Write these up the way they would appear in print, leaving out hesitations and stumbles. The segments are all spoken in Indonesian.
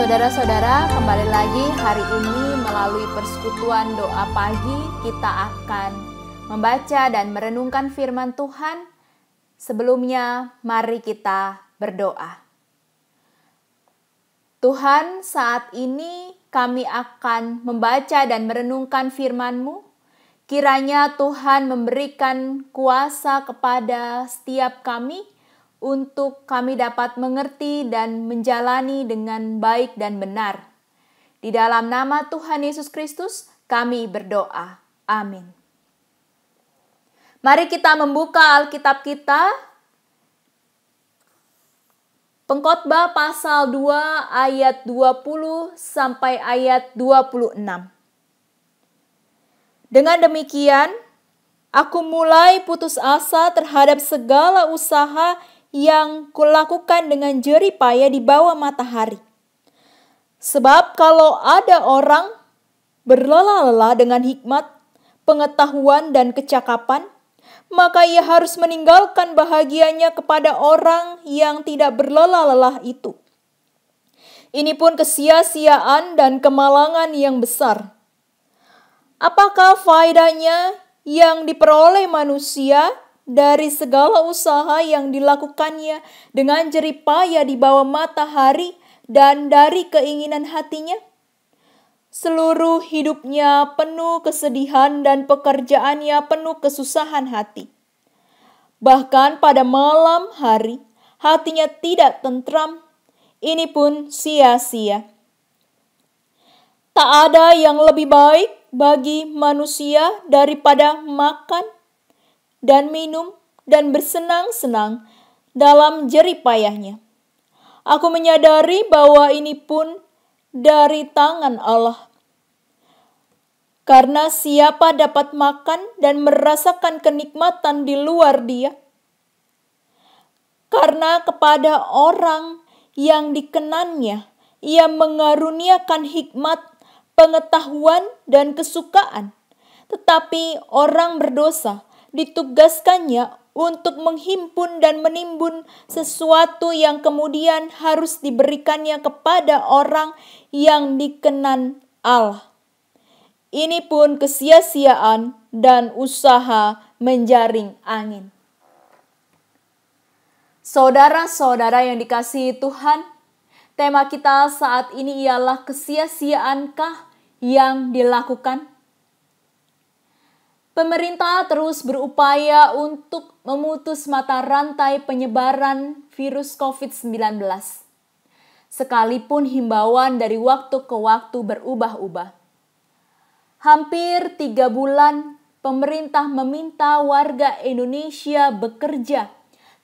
Saudara-saudara, kembali lagi hari ini melalui persekutuan doa pagi kita akan membaca dan merenungkan firman Tuhan. Sebelumnya, mari kita berdoa. Tuhan, saat ini kami akan membaca dan merenungkan firman-Mu. Kiranya Tuhan memberikan kuasa kepada setiap kami untuk kami dapat mengerti dan menjalani dengan baik dan benar. Di dalam nama Tuhan Yesus Kristus, kami berdoa. Amin. Mari kita membuka Alkitab kita. Pengkhotbah pasal 2 ayat 20 sampai ayat 26. Dengan demikian, aku mulai putus asa terhadap segala usaha yang kulakukan dengan jerih payah di bawah matahari. Sebab kalau ada orang berlelah-lelah dengan hikmat, pengetahuan dan kecakapan, maka ia harus meninggalkan bahagianya kepada orang yang tidak berlelah-lelah itu. Ini pun kesia-siaan dan kemalangan yang besar. Apakah faedahnya yang diperoleh manusia dari segala usaha yang dilakukannya dengan jerih payah di bawah matahari dan dari keinginan hatinya? Seluruh hidupnya penuh kesedihan dan pekerjaannya penuh kesusahan hati. Bahkan pada malam hari, hatinya tidak tentram. Ini pun sia-sia. Tak ada yang lebih baik bagi manusia daripada makan dan minum dan bersenang-senang dalam jerih payahnya. Aku menyadari bahwa ini pun dari tangan Allah. Karena siapa dapat makan dan merasakan kenikmatan di luar Dia? Karena kepada orang yang dikenannya, Ia mengaruniakan hikmat, pengetahuan, dan kesukaan. Tetapi orang berdosa ditugaskannya untuk menghimpun dan menimbun sesuatu yang kemudian harus diberikannya kepada orang yang dikenan Allah. Ini pun kesia-siaan dan usaha menjaring angin. Saudara-saudara yang dikasihi Tuhan, tema kita saat ini ialah kesia-siaankah yang dilakukan? Pemerintah terus berupaya untuk memutus mata rantai penyebaran virus COVID-19. Sekalipun himbauan dari waktu ke waktu berubah-ubah. Hampir 3 bulan pemerintah meminta warga Indonesia bekerja,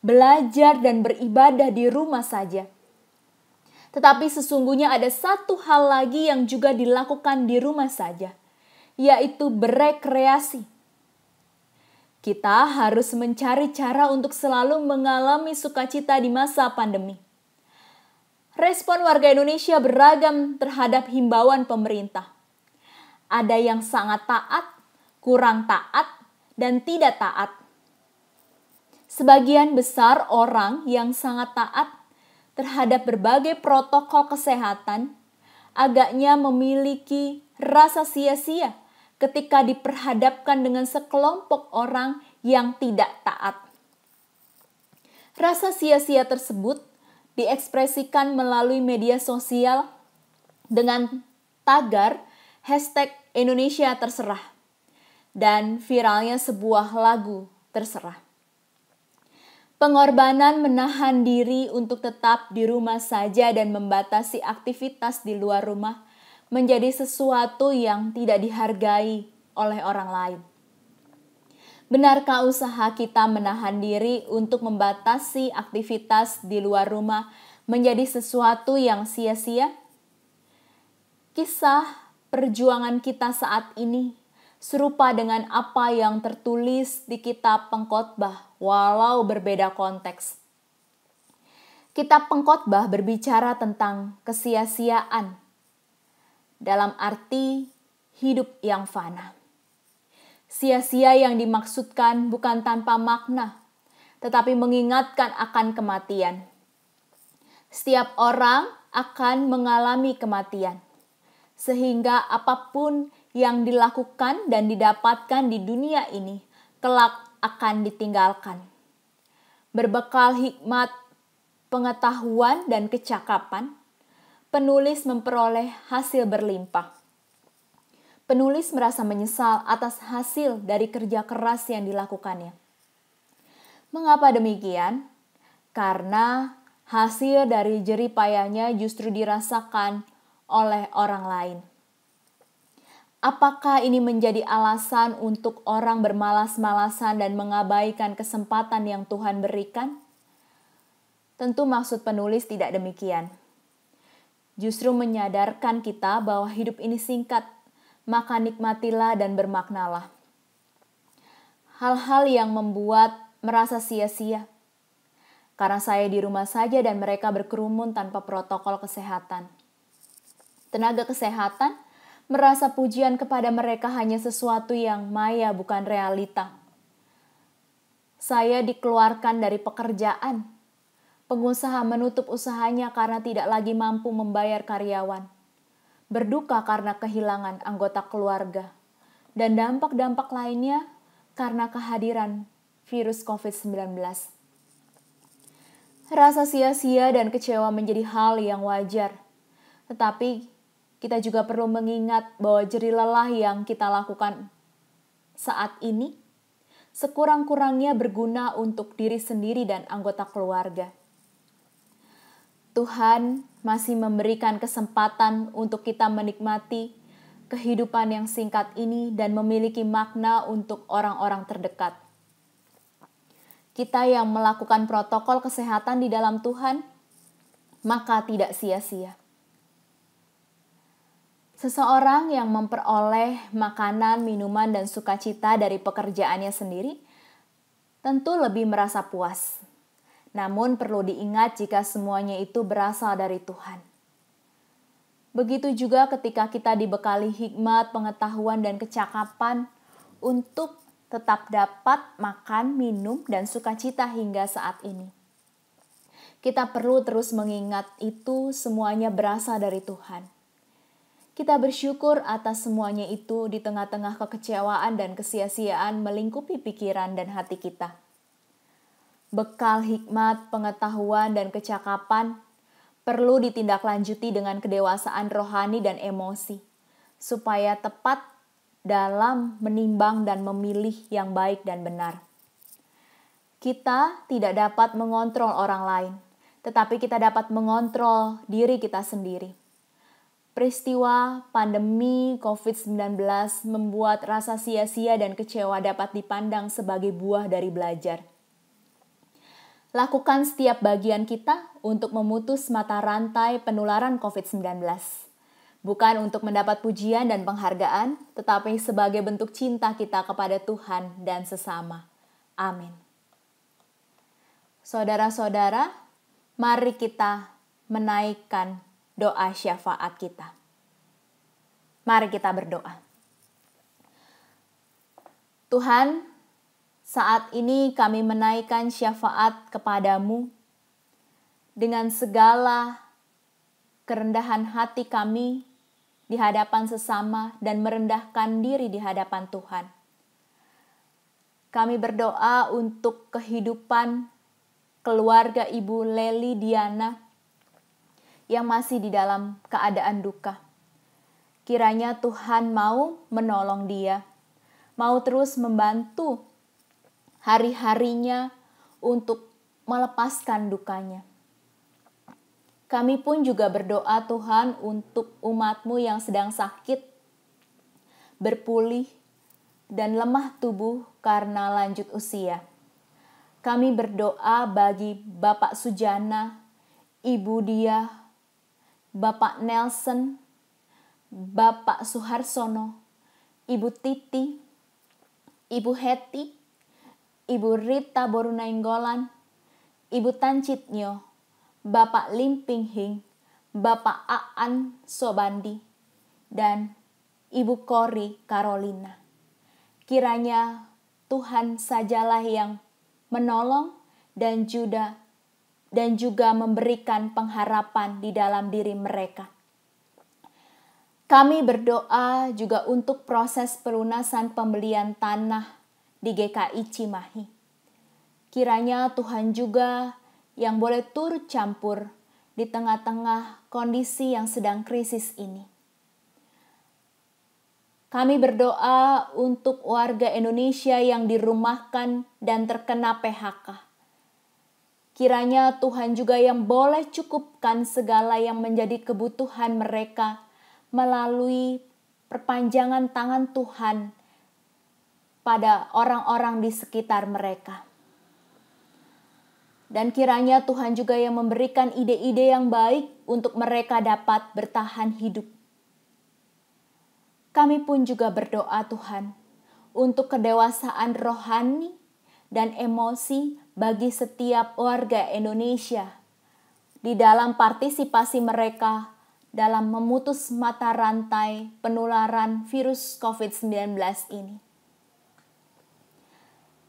belajar dan beribadah di rumah saja. Tetapi sesungguhnya ada satu hal lagi yang juga dilakukan di rumah saja, yaitu berekreasi. Kita harus mencari cara untuk selalu mengalami sukacita di masa pandemi. Respon warga Indonesia beragam terhadap himbauan pemerintah. Ada yang sangat taat, kurang taat, dan tidak taat. Sebagian besar orang yang sangat taat terhadap berbagai protokol kesehatan agaknya memiliki rasa sia-sia ketika diperhadapkan dengan sekelompok orang yang tidak taat. Rasa sia-sia tersebut diekspresikan melalui media sosial dengan tagar #Indonesia terserah dan viralnya sebuah lagu terserah. Pengorbanan menahan diri untuk tetap di rumah saja dan membatasi aktivitas di luar rumah menjadi sesuatu yang tidak dihargai oleh orang lain. Benarkah usaha kita menahan diri untuk membatasi aktivitas di luar rumah menjadi sesuatu yang sia-sia? Kisah perjuangan kita saat ini serupa dengan apa yang tertulis di kitab Pengkhotbah, walau berbeda konteks. Kitab Pengkhotbah berbicara tentang kesia-siaan dalam arti hidup yang fana. Sia-sia yang dimaksudkan bukan tanpa makna, tetapi mengingatkan akan kematian. Setiap orang akan mengalami kematian. Sehingga apapun yang dilakukan dan didapatkan di dunia ini kelak akan ditinggalkan. Berbekal hikmat, pengetahuan, dan kecakapan, penulis memperoleh hasil berlimpah. Penulis merasa menyesal atas hasil dari kerja keras yang dilakukannya. Mengapa demikian? Karena hasil dari jerih payahnya justru dirasakan oleh orang lain. Apakah ini menjadi alasan untuk orang bermalas-malasan dan mengabaikan kesempatan yang Tuhan berikan? Tentu maksud penulis tidak demikian. Justru menyadarkan kita bahwa hidup ini singkat, maka nikmatilah dan bermaknalah. Hal-hal yang membuat merasa sia-sia. Karena saya di rumah saja dan mereka berkerumun tanpa protokol kesehatan. Tenaga kesehatan merasa pujian kepada mereka hanya sesuatu yang maya, bukan realita. Saya dikeluarkan dari pekerjaan. Pengusaha menutup usahanya karena tidak lagi mampu membayar karyawan. Berduka karena kehilangan anggota keluarga. Dan dampak-dampak lainnya karena kehadiran virus COVID-19. Rasa sia-sia dan kecewa menjadi hal yang wajar. Tetapi kita juga perlu mengingat bahwa jerih lelah yang kita lakukan saat ini sekurang-kurangnya berguna untuk diri sendiri dan anggota keluarga. Tuhan masih memberikan kesempatan untuk kita menikmati kehidupan yang singkat ini dan memiliki makna untuk orang-orang terdekat. Kita yang melakukan protokol kesehatan di dalam Tuhan, maka tidak sia-sia. Seseorang yang memperoleh makanan, minuman, dan sukacita dari pekerjaannya sendiri, tentu lebih merasa puas. Namun perlu diingat jika semuanya itu berasal dari Tuhan. Begitu juga ketika kita dibekali hikmat, pengetahuan, dan kecakapan untuk tetap dapat makan, minum, dan sukacita hingga saat ini. Kita perlu terus mengingat itu semuanya berasal dari Tuhan. Kita bersyukur atas semuanya itu di tengah-tengah kekecewaan dan kesia-siaan melingkupi pikiran dan hati kita. Bekal hikmat, pengetahuan, dan kecakapan perlu ditindaklanjuti dengan kedewasaan rohani dan emosi, supaya tepat dalam menimbang dan memilih yang baik dan benar. Kita tidak dapat mengontrol orang lain, tetapi kita dapat mengontrol diri kita sendiri. Peristiwa pandemi COVID-19 membuat rasa sia-sia dan kecewa dapat dipandang sebagai buah dari belajar. Lakukan setiap bagian kita untuk memutus mata rantai penularan COVID-19. Bukan untuk mendapat pujian dan penghargaan, tetapi sebagai bentuk cinta kita kepada Tuhan dan sesama. Amin. Saudara-saudara, mari kita menaikkan doa syafaat kita. Mari kita berdoa. Tuhan, saat ini kami menaikkan syafaat kepadamu dengan segala kerendahan hati kami di hadapan sesama dan merendahkan diri di hadapan Tuhan. Kami berdoa untuk kehidupan keluarga Ibu Leli Diana yang masih di dalam keadaan duka. Kiranya Tuhan mau menolong dia, mau terus membantu hari-harinya untuk melepaskan dukanya. Kami pun juga berdoa Tuhan untuk umat-Mu yang sedang sakit, berpulih, dan lemah tubuh karena lanjut usia. Kami berdoa bagi Bapak Sujana, Ibu Dia, Bapak Nelson, Bapak Suharsono, Ibu Titi, Ibu Heti, Ibu Rita Borunainggolan, Ibu Tancitnyo, Bapak Limping Hing, Bapak Aan Sobandi, dan Ibu Kori Carolina. Kiranya Tuhan sajalah yang menolong dan juga dan juga memberikan pengharapan di dalam diri mereka. Kami berdoa juga untuk proses pelunasan pembelian tanah di GKI Cimahi. Kiranya Tuhan juga yang boleh turut campur di tengah-tengah kondisi yang sedang krisis ini. Kami berdoa untuk warga Indonesia yang dirumahkan dan terkena PHK. Kiranya Tuhan juga yang boleh cukupkan segala yang menjadi kebutuhan mereka melalui perpanjangan tangan Tuhan pada orang-orang di sekitar mereka. Dan kiranya Tuhan juga yang memberikan ide-ide yang baik untuk mereka dapat bertahan hidup. Kami pun juga berdoa Tuhan untuk kedewasaan rohani dan emosi bagi setiap warga Indonesia di dalam partisipasi mereka dalam memutus mata rantai penularan virus COVID-19 ini.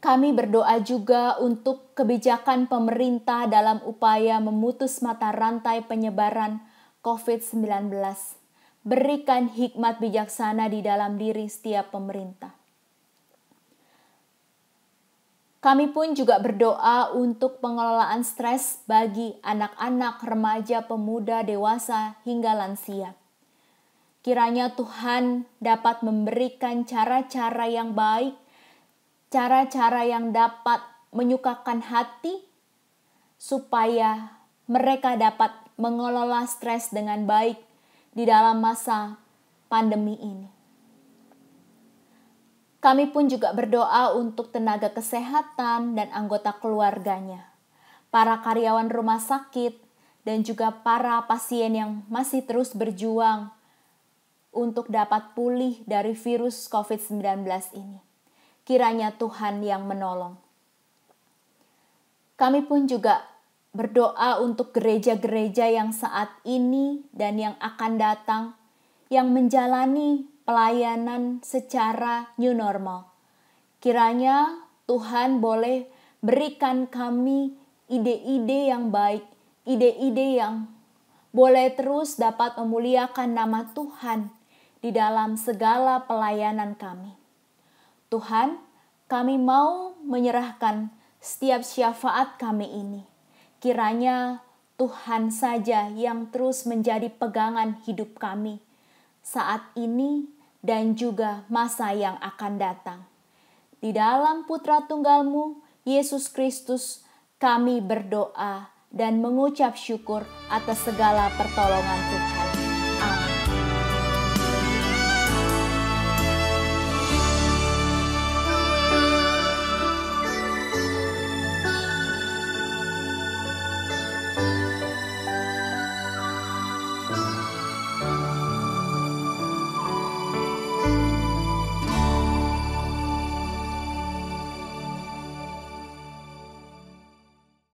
Kami berdoa juga untuk kebijakan pemerintah dalam upaya memutus mata rantai penyebaran COVID-19. Berikan hikmat bijaksana di dalam diri setiap pemerintah. Kami pun juga berdoa untuk pengelolaan stres bagi anak-anak, remaja, pemuda, dewasa, hingga lansia. Kiranya Tuhan dapat memberikan cara-cara yang baik, cara-cara yang dapat menyukakan hati, supaya mereka dapat mengelola stres dengan baik di dalam masa pandemi ini. Kami pun juga berdoa untuk tenaga kesehatan dan anggota keluarganya, para karyawan rumah sakit, dan juga para pasien yang masih terus berjuang untuk dapat pulih dari virus COVID-19 ini. Kiranya Tuhan yang menolong. Kami pun juga berdoa untuk gereja-gereja yang saat ini dan yang akan datang, yang menjalani pelayanan secara new normal. Kiranya Tuhan boleh berikan kami ide-ide yang baik, ide-ide yang boleh terus dapat memuliakan nama Tuhan di dalam segala pelayanan kami. Tuhan, kami mau menyerahkan setiap syafaat kami ini. Kiranya Tuhan saja yang terus menjadi pegangan hidup kami saat ini dan juga masa yang akan datang. Di dalam Putra Tunggal-Mu, Yesus Kristus, kami berdoa dan mengucap syukur atas segala pertolongan Tuhan.